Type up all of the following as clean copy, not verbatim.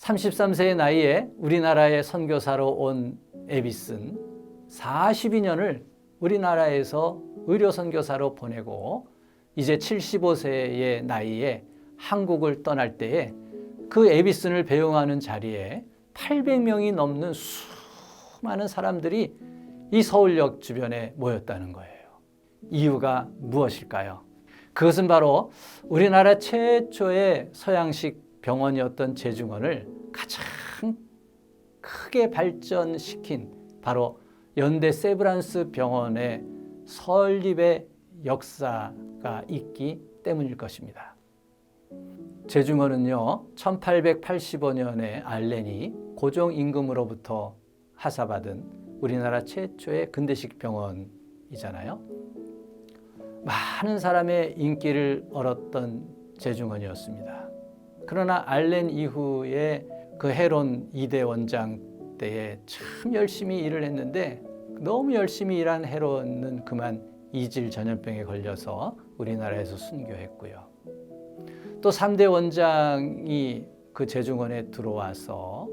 33세의 나이에 우리나라에 선교사로 온 에비슨 42년을 우리나라에서 의료 선교사로 보내고 이제 75세의 나이에 한국을 떠날 때에 그 에비슨을 배웅하는 자리에 800명이 넘는 수많은 사람들이 이 서울역 주변에 모였다는 거예요. 이유가 무엇일까요? 그것은 바로 우리나라 최초의 서양식 병원이었던 제중원을 가장 크게 발전시킨 바로 연대 세브란스 병원의 설립의 역사가 있기 때문일 것입니다. 제중원은요, 1885년에 알렌이 고종임금으로부터 하사받은 우리나라 최초의 근대식 병원이잖아요. 많은 사람의 인기를 얻었던 제중원이었습니다. 그러나 알렌 이후에 그 헤론 2대 원장 때에 참 열심히 일을 했는데 너무 열심히 일한 헤론은 그만 이질 전염병에 걸려서 우리나라에서 순교했고요. 또 3대 원장이 그 제중원에 들어와서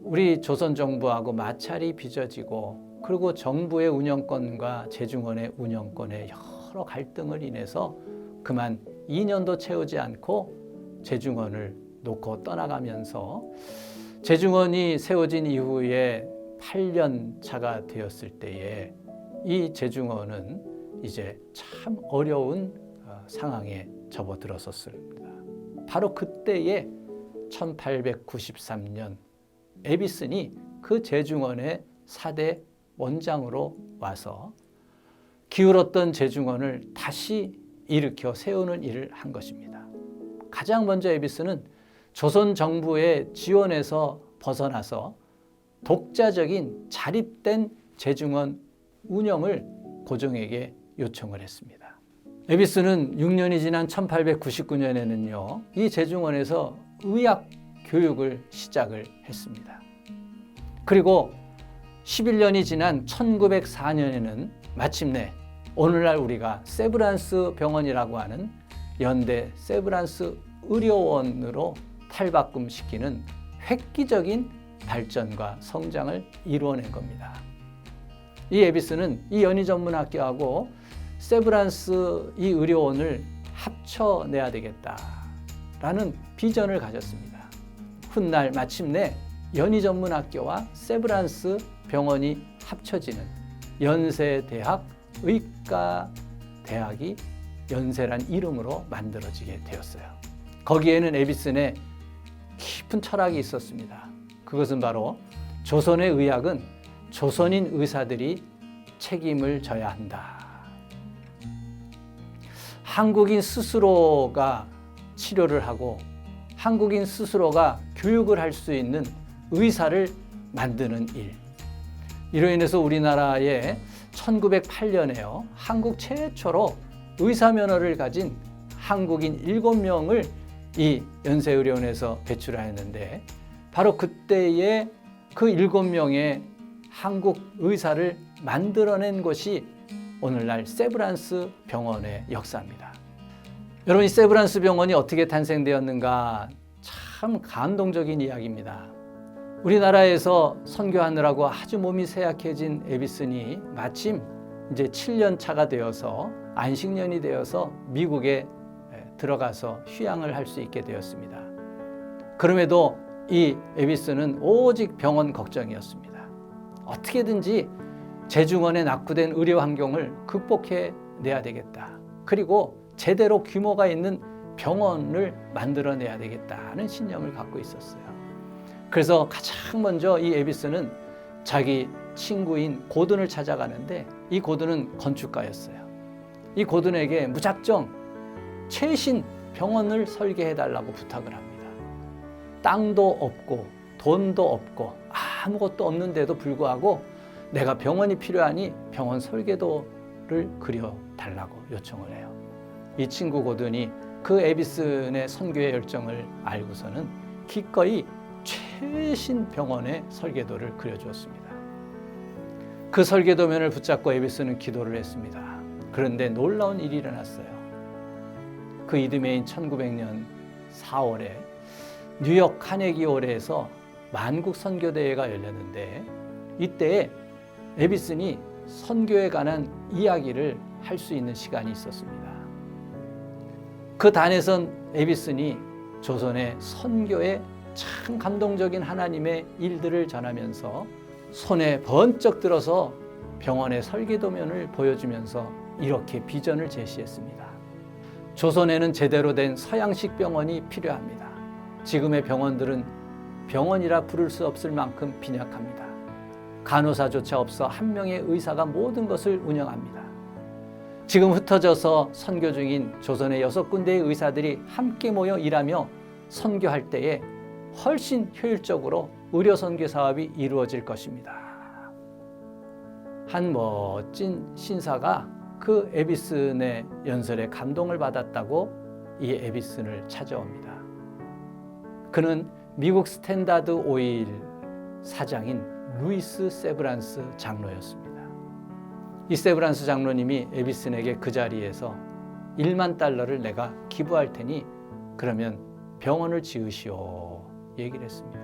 우리 조선 정부하고 마찰이 빚어지고 그리고 정부의 운영권과 제중원의 운영권에 여러 갈등을 인해서 그만 2년도 채우지 않고 제중원을 놓고 떠나가면서 제중원이 세워진 이후에 8년 차가 되었을 때에 이 제중원은 이제 참 어려운 상황에 접어들었었습니다. 바로 그때에 1893년 에비슨이 그 제중원의 4대 원장으로 와서 기울었던 제중원을 다시 일으켜 세우는 일을 한 것입니다. 가장 먼저 에비슨은 조선 정부의 지원에서 벗어나서 독자적인 자립된 제중원 운영을 고종에게 요청을 했습니다. 에비슨은 6년이 지난 1899년에는요, 이 제중원에서 의학 교육을 시작을 했습니다. 그리고 11년이 지난 1904년에는 마침내 오늘날 우리가 세브란스 병원이라고 하는 연대 세브란스 의료원으로 탈바꿈시키는 획기적인 발전과 성장을 이루어낸 겁니다. 이 에비슨은 이 연희전문학교하고 세브란스 이 의료원을 합쳐내야 되겠다라는 비전을 가졌습니다. 훗날 마침내 연희전문학교와 세브란스 병원이 합쳐지는 연세대학 의과대학이 연세란 이름으로 만들어지게 되었어요. 거기에는 에비슨의 깊은 철학이 있었습니다. 그것은 바로 조선의 의학은 조선인 의사들이 책임을 져야 한다. 한국인 스스로가 치료를 하고 한국인 스스로가 교육을 할 수 있는 의사를 만드는 일. 이로 인해서 우리나라에 1908년에요. 한국 최초로 의사 면허를 가진 한국인 7명을 이 연세의료원에서 배출하였는데 바로 그때에 그 7명의 한국 의사를 만들어낸 것이 오늘날 세브란스 병원의 역사입니다. 여러분, 이 세브란스 병원이 어떻게 탄생되었는가 참 감동적인 이야기입니다. 우리나라에서 선교하느라고 아주 몸이 쇠약해진 에비슨이 마침 이제 7년 차가 되어서 안식년이 되어서 미국에 들어가서 휴양을 할 수 있게 되었습니다. 그럼에도 이 에비슨은 오직 병원 걱정이었습니다. 어떻게든지 제중원에 낙후된 의료 환경을 극복해내야 되겠다. 그리고 제대로 규모가 있는 병원을 만들어내야 되겠다는 신념을 갖고 있었어요. 그래서 가장 먼저 이 에비슨은 자기 친구인 고든을 찾아가는데 이 고든은 건축가였어요. 이 고든에게 무작정 최신 병원을 설계해달라고 부탁을 합니다. 땅도 없고 돈도 없고 아무것도 없는데도 불구하고 내가 병원이 필요하니 병원 설계도를 그려달라고 요청을 해요. 이 친구 고든이 그 에비슨의 선교의 열정을 알고서는 기꺼이 최신 병원의 설계도를 그려주었습니다. 그 설계도면을 붙잡고 에비슨은 기도를 했습니다. 그런데 놀라운 일이 일어났어요. 그 이듬해인 1900년 4월에 뉴욕 카네기 홀에서 만국 선교대회가 열렸는데 이때 에비슨이 선교에 관한 이야기를 할 수 있는 시간이 있었습니다. 그 단에선 에비슨이 조선의 선교에 참 감동적인 하나님의 일들을 전하면서 손에 번쩍 들어서 병원의 설계도면을 보여주면서 이렇게 비전을 제시했습니다. 조선에는 제대로 된 서양식 병원이 필요합니다. 지금의 병원들은 병원이라 부를 수 없을 만큼 빈약합니다. 간호사조차 없어 한 명의 의사가 모든 것을 운영합니다. 지금 흩어져서 선교 중인 조선의 6군데의 의사들이 함께 모여 일하며 선교할 때에 훨씬 효율적으로 의료 선교 사업이 이루어질 것입니다. 한 멋진 신사가 그 에비슨의 연설에 감동을 받았다고 이 에비슨을 찾아옵니다. 그는 미국 스탠다드 오일 사장인 루이스 세브란스 장로였습니다. 이 세브란스 장로님이 에비슨에게 그 자리에서 $10,000,000를 내가 기부할 테니 그러면 병원을 지으시오 얘기를 했습니다.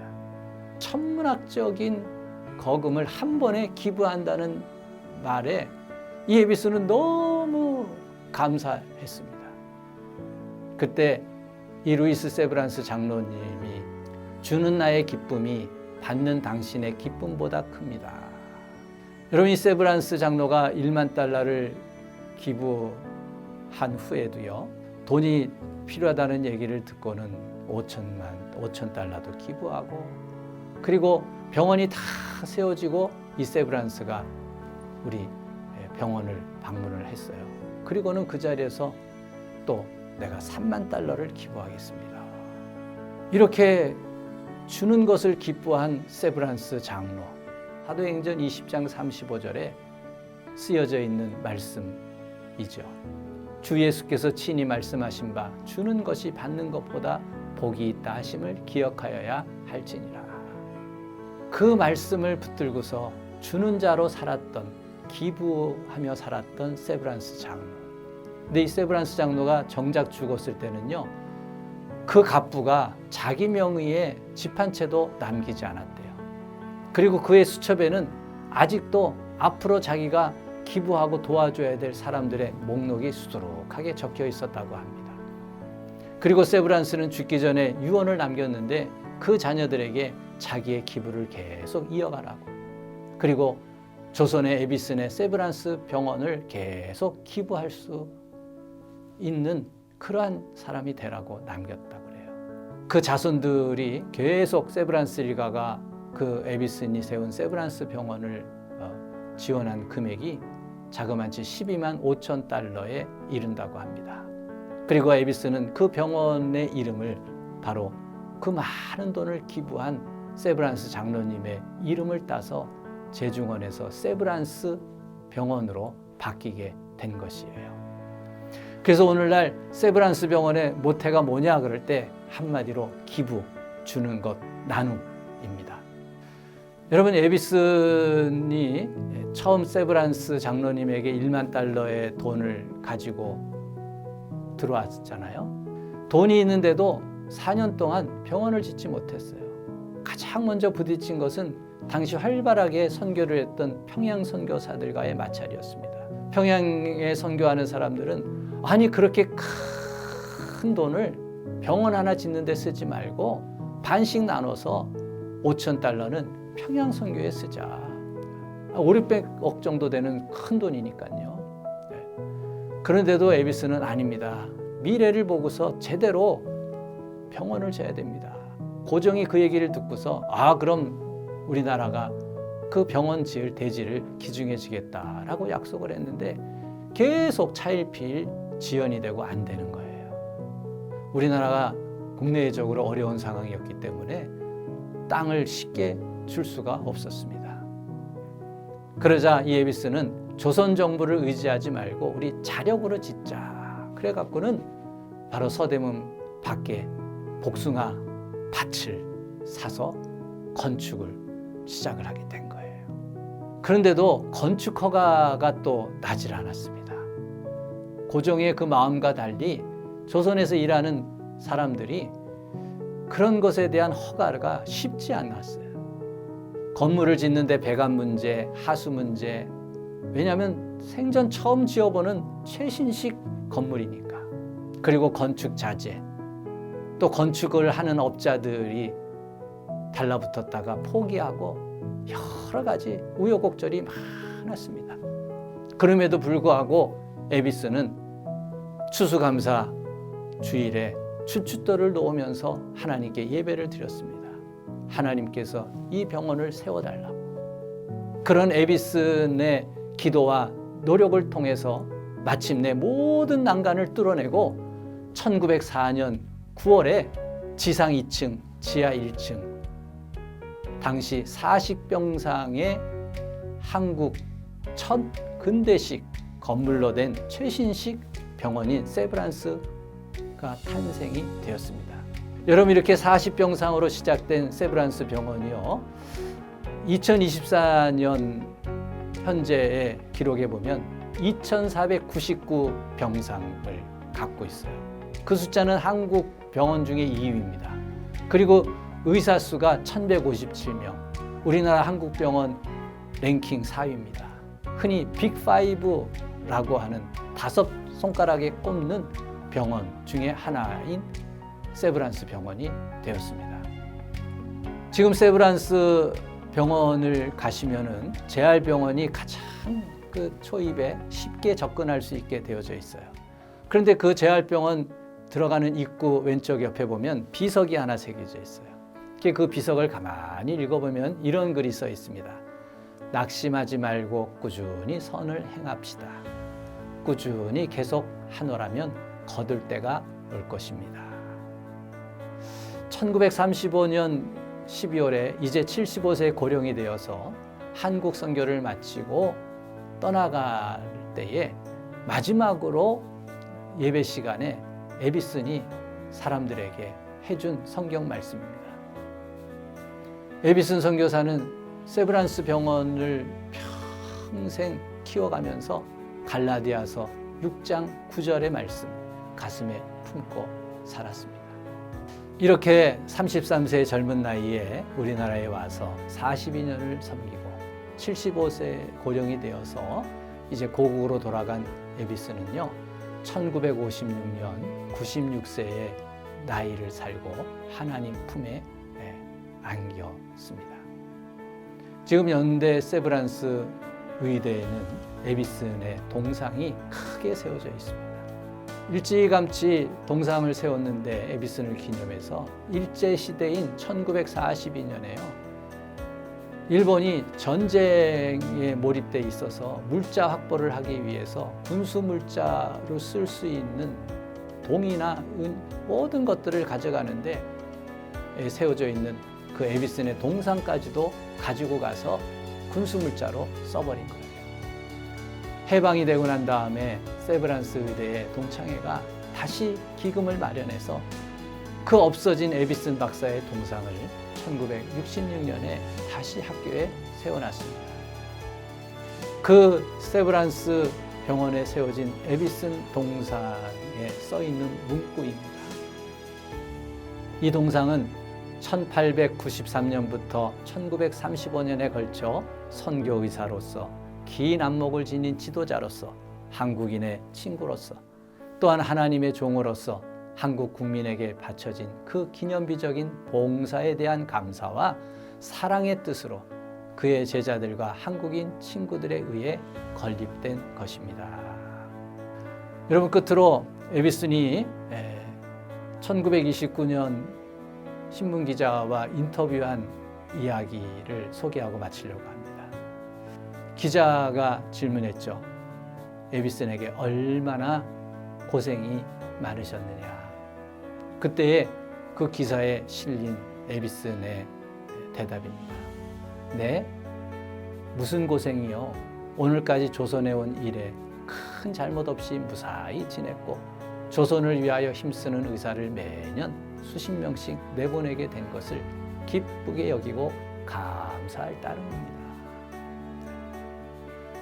천문학적인 거금을 한 번에 기부한다는 말에 이 에비슨은 너무 감사했습니다. 그때 이 루이스 세브란스 장로님이 주는 나의 기쁨이 받는 당신의 기쁨보다 큽니다. 여러분, 이 세브란스 장로가 $10,000,000를 기부한 후에도요, 돈이 필요하다는 얘기를 듣고는 $5,000,000도 기부하고, 그리고 병원이 다 세워지고 이 세브란스가 우리 병원을 방문을 했어요. 그리고는 그 자리에서 또 내가 $30,000,000를 기부하겠습니다. 이렇게 주는 것을 기뻐한 세브란스 장로, 사도행전 20장 35절에 쓰여져 있는 말씀이죠. 주 예수께서 친히 말씀하신 바 주는 것이 받는 것보다 복이 있다 하심을 기억하여야 할지니라. 그 말씀을 붙들고서 주는 자로 살았던, 기부하며 살았던 세브란스 장로. 근데 이 세브란스 장로가 정작 죽었을 때는요, 그 갑부가 자기 명의의 집 한 채도 남기지 않았대요. 그리고 그의 수첩에는 아직도 앞으로 자기가 기부하고 도와줘야 될 사람들의 목록이 수두룩하게 적혀 있었다고 합니다. 그리고 세브란스는 죽기 전에 유언을 남겼는데 그 자녀들에게 자기의 기부를 계속 이어가라고, 그리고 조선의 에비슨의 세브란스 병원을 계속 기부할 수 있는 그러한 사람이 되라고 남겼다고 그래요. 그 자손들이 계속 세브란스 일가가 그 에비슨이 세운 세브란스 병원을 지원한 금액이 자그마치 $125,000에 이른다고 합니다. 그리고 에비슨은 그 병원의 이름을 바로 그 많은 돈을 기부한 세브란스 장로님의 이름을 따서 제중원에서 세브란스 병원으로 바뀌게 된 것이에요. 그래서 오늘날 세브란스 병원의 모태가 뭐냐 그럴 때 한마디로 기부, 주는 것, 나눔입니다. 여러분, 에비슨이 처음 세브란스 장로님에게 $10,000,000의 돈을 가지고 들어왔잖아요. 돈이 있는데도 4년 동안 병원을 짓지 못했어요. 가장 먼저 부딪힌 것은 당시 활발하게 선교를 했던 평양 선교사들과의 마찰이었습니다. 평양에 선교하는 사람들은 아니 그렇게 큰 돈을 병원 하나 짓는 데 쓰지 말고 반씩 나눠서 $5,000는 평양 선교에 쓰자. 500~600억 정도 되는 큰 돈이니까요. 네. 그런데도 에비슨은 아닙니다. 미래를 보고서 제대로 병원을 져야 됩니다. 고종이 그 얘기를 듣고서 그럼 우리나라가 그 병원 지을 대지를 기증해 주겠다라고 약속을 했는데 계속 차일피일 지연이 되고 안 되는 거예요. 우리나라가 국내적으로 어려운 상황이었기 때문에 땅을 쉽게 줄 수가 없었습니다. 그러자 이 에비슨은 조선 정부를 의지하지 말고 우리 자력으로 짓자. 그래갖고는 바로 서대문 밖에 복숭아 밭을 사서 건축을 시작을 하게 된 거예요. 그런데도 건축 허가가 또 나질 않았습니다. 고종의 그 마음과 달리 조선에서 일하는 사람들이 그런 것에 대한 허가가 쉽지 않았어요. 건물을 짓는데 배관 문제, 하수 문제, 왜냐하면 생전 처음 지어보는 최신식 건물이니까. 그리고 건축 자재, 또 건축을 하는 업자들이 달라붙었다가 포기하고 여러 가지 우여곡절이 많았습니다. 그럼에도 불구하고 에비스는 추수감사 주일에 추춧돌을 놓으면서 하나님께 예배를 드렸습니다. 하나님께서 이 병원을 세워달라고. 그런 에비슨의 기도와 노력을 통해서 마침내 모든 난간을 뚫어내고 1904년 9월에 지상 2층, 지하 1층, 당시 40병상의 한국 첫 근대식 건물로 된 최신식 병원인 세브란스가 탄생이 되었습니다. 여러분, 이렇게 40병상으로 시작된 세브란스 병원이요, 2024년 현재의 기록에 보면 2499병상을 갖고 있어요. 그 숫자는 한국 병원 중에 2위입니다. 그리고 의사 수가 1157명, 우리나라 한국병원 랭킹 4위입니다. 흔히 빅5라고 하는 5손가락에 꼽는 병원 중에 하나인 세브란스 병원이 되었습니다. 지금 세브란스 병원을 가시면은 재활병원이 가장 그 초입에 쉽게 접근할 수 있게 되어져 있어요. 그런데 그 재활병원 들어가는 입구 왼쪽 옆에 보면 비석이 하나 새겨져 있어요. 그 비석을 가만히 읽어보면 이런 글이 써 있습니다. 낙심하지 말고 꾸준히 선을 행합시다. 꾸준히 계속 하노라면 거둘 때가 올 것입니다. 1935년 12월에 이제 75세 고령이 되어서 한국 선교를 마치고 떠나갈 때에 마지막으로 예배 시간에 에비슨이 사람들에게 해준 성경 말씀입니다. 에비슨 선교사는 세브란스 병원을 평생 키워가면서 갈라디아서 6장 9절의 말씀 가슴에 품고 살았습니다. 이렇게 33세의 젊은 나이에 우리나라에 와서 42년을 섬기고 75세 고령이 되어서 이제 고국으로 돌아간 에비슨은요, 1956년 96세의 나이를 살고 하나님 품에 안겼습니다. 지금 연대 세브란스 의대에는 에비슨의 동상이 크게 세워져 있습니다. 일찌감치 동상을 세웠는데 에비슨을 기념해서 일제시대인 1942년에요. 일본이 전쟁에 몰입돼 있어서 물자 확보를 하기 위해서 군수 물자로 쓸 수 있는 동이나 모든 것들을 가져가는데 세워져 있는 그 에비슨의 동상까지도 가지고 가서 군수 물자로 써버린 거예요. 해방이 되고 난 다음에 세브란스 의대의 동창회가 다시 기금을 마련해서 그 없어진 에비슨 박사의 동상을 1966년에 다시 학교에 세워놨습니다. 그 세브란스 병원에 세워진 에비슨 동상에 써있는 문구입니다. 이 동상은 1893년부터 1935년에 걸쳐 선교의사로서 긴 안목을 지닌 지도자로서 한국인의 친구로서 또한 하나님의 종으로서 한국 국민에게 바쳐진 그 기념비적인 봉사에 대한 감사와 사랑의 뜻으로 그의 제자들과 한국인 친구들에 의해 건립된 것입니다. 여러분, 끝으로 에비슨이 1929년 신문기자와 인터뷰한 이야기를 소개하고 마치려고 합니다. 기자가 질문했죠. 에비슨에게 얼마나 고생이 많으셨느냐. 그때의 그 기사에 실린 에비슨의 대답입니다. 네? 무슨 고생이요? 오늘까지 조선에 온 일에 큰 잘못 없이 무사히 지냈고 조선을 위하여 힘쓰는 의사를 매년 수십 명씩 내보내게 된 것을 기쁘게 여기고 감사할 따름입니다.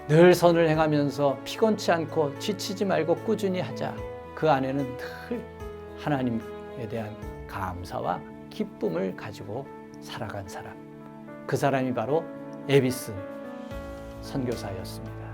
늘 선을 행하면서 피곤치 않고 지치지 말고 꾸준히 하자. 그 안에는 늘 하나님에 대한 감사와 기쁨을 가지고 살아간 사람. 그 사람이 바로 에비슨 선교사였습니다.